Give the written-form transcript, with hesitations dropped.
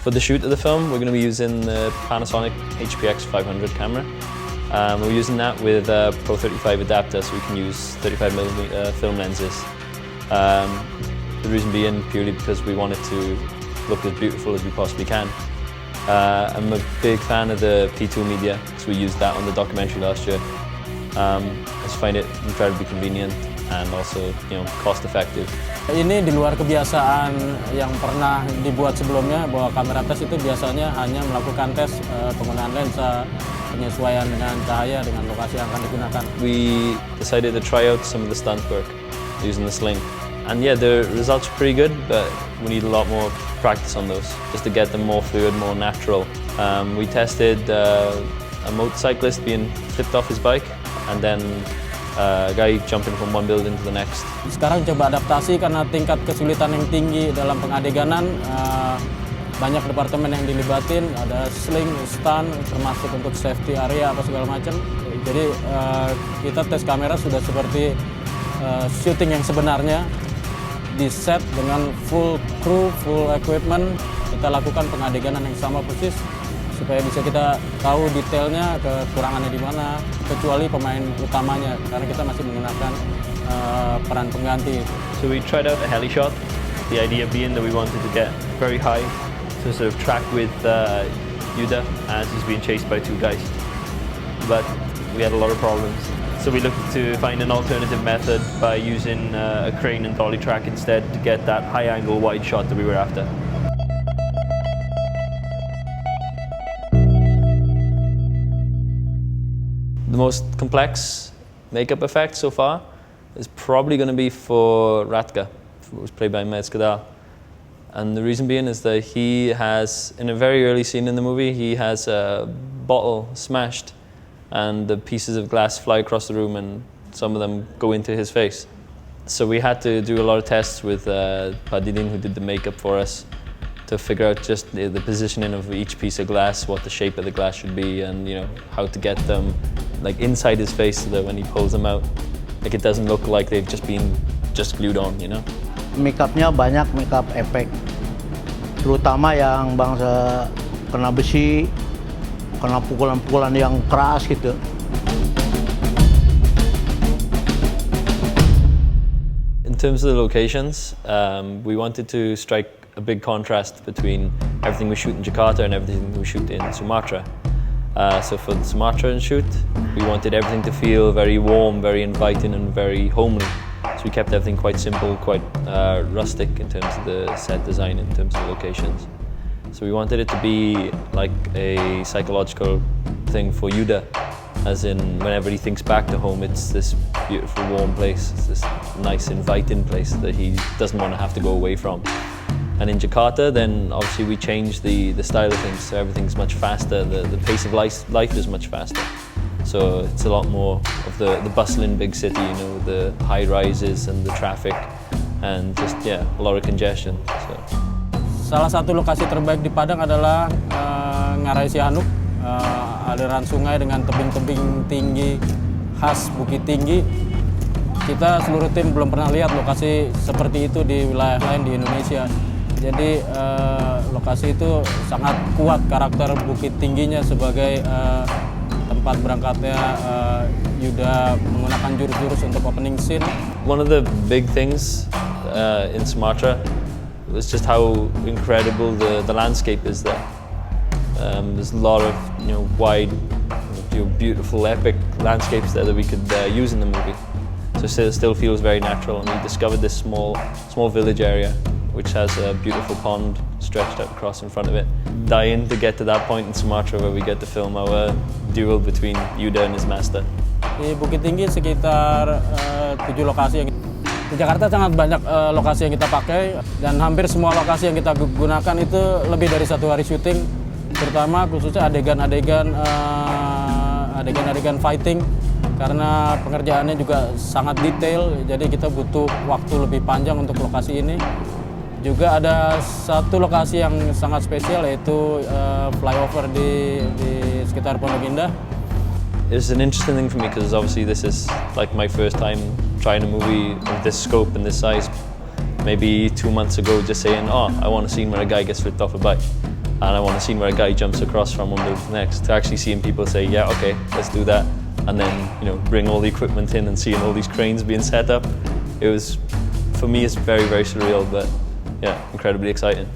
For the shoot of the film, we're going to be using the Panasonic HPX 500 camera. We're using that with a Pro 35 adapter, so we can use 35mm film lenses. The reason being purely because we want it to look as beautiful as we possibly can. I'm a big fan of the P2 media, because we used that on the documentary last year. I just find it incredibly convenient and also, cost effective. Ini di luar kebiasaan yang pernah dibuat sebelumnya, bahwa kamera tes itu biasanya hanya melakukan tes penggunaan lensa, penyesuaian dengan cahaya dengan lokasi yang akan digunakan. We decided to try out some of the stunt work using the sling. And yeah, the results are pretty good, but we need a lot more practice on those, just to get them more fluid, more natural. We tested a motorcyclist being flipped off his bike, and then a guy jumping from one building to the next. Sekarang coba adaptasi karena tingkat kesulitan yang tinggi dalam pengadeganan. Banyak departemen yang dilibatin, ada sling, stunt, termasuk untuk safety area apa segala macam. Jadi kita tes kamera sudah seperti syuting yang sebenarnya, di set dengan full crew, full equipment. Kita lakukan pengadeganan yang sama persis supaya bisa kita tahu detailnya, kekurangannya di mana, kecuali pemain utamanya, karena kita masih menggunakan peran pengganti. So we tried out a heli shot, the idea being that we wanted to get very high to sort of track with Yuda as he's being chased by two guys. But we had a lot of problems. So we looked to find an alternative method by using a crane and dolly track instead to get that high angle wide shot that we were after. The most complex makeup effect so far is probably going to be for Ratka, who was played by Mezcadal. And the reason being is that he has, in a very early scene in the movie, he has a bottle smashed and the pieces of glass fly across the room and some of them go into his face. So we had to do a lot of tests with Padidin, who did the makeup for us, to figure out just the positioning of each piece of glass, what the shape of the glass should be, and how to get them like inside his face so that when he pulls them out, like it doesn't look like they've just been glued on, Makeupnya banyak makeup efek, terutama yang bangsa kena besi, kena pukulan-pukulan yang keras gitu. In terms of the locations, we wanted to strike a big contrast between everything we shoot in Jakarta and everything we shoot in Sumatra. So for the Sumatran shoot, we wanted everything to feel very warm, very inviting and very homely. So we kept everything quite simple, quite rustic in terms of the set design, in terms of locations. So we wanted it to be like a psychological thing for Yuda, as in whenever he thinks back to home, it's this beautiful warm place, it's this nice inviting place that he doesn't want to have to go away from. And in Jakarta, then obviously we changed the style of things, so everything's much faster, the pace of life is much faster. So it's a lot more of the bustling big city, the high rises and the traffic and just, a lot of congestion. So. Salah satu lokasi terbaik di Padang adalah Ngarai Sihanuk, aliran sungai dengan tebing-tebing tinggi khas Bukit Tinggi. Kita seluruh tim belum pernah lihat lokasi seperti itu di wilayah lain di Indonesia. Jadi lokasi itu sangat kuat karakter Bukit Tingginya sebagai tempat berangkatnya Yuda menggunakan jurus-jurus untuk opening scene. One of the big things in Sumatra was just how incredible the landscape is there. There's a lot of wide, beautiful, epic landscapes there that we could use in the movie. So it still feels very natural, and we discovered this small village area which has a beautiful pond stretched out across in front of it. Dying to get to that point in Sumatra where we get to film our duel between Yuda and his master. Di Bukit Tinggi sekitar 7 lokasi. Di Jakarta sangat banyak lokasi yang kita pakai, dan hampir semua lokasi yang kita gunakan itu lebih dari 1 hari syuting, terutama khususnya adegan-adegan fighting, karena pengerjaannya juga sangat detail, jadi kita butuh waktu lebih panjang untuk lokasi ini. Juga ada satu lokasi yang sangat spesial, yaitu flyover di sekitar Pondok Indah. It's an interesting thing for me because obviously this is like my first time trying a movie of this scope and this size. Maybe 2 months ago just saying, I want a scene where a guy gets flipped off a bike. and I want a scene where a guy jumps across from one building to the next. To actually seeing people say, yeah, okay, let's do that, and then bring all the equipment in and seeing all these cranes being set up, it was, for me, it's very, very surreal, but yeah, incredibly exciting.